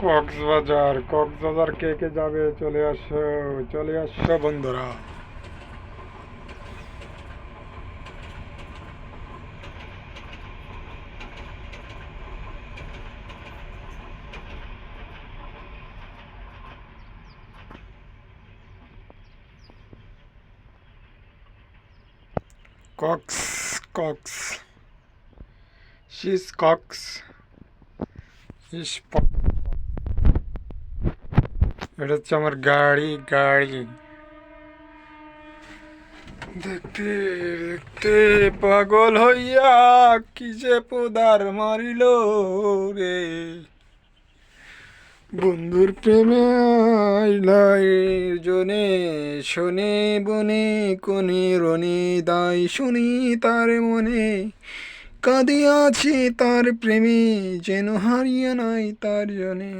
কক্সবাজার কে কে যাবে? চলে আসো বন্ধুরা। কক্স কক্স শিস কক্স ইস এটা হচ্ছে আমার গাড়ি। দেখতে দেখতে পাগল হইয়া কি যে পোদার মারিল রে, বন্ধুর প্রেমে আইলাই জনে শোনে বনে কোনে রনে দায় শুনি তার মনে, কাঁদিয়াছি তার প্রেমে যেন হারিয়ে নাই তার জনে।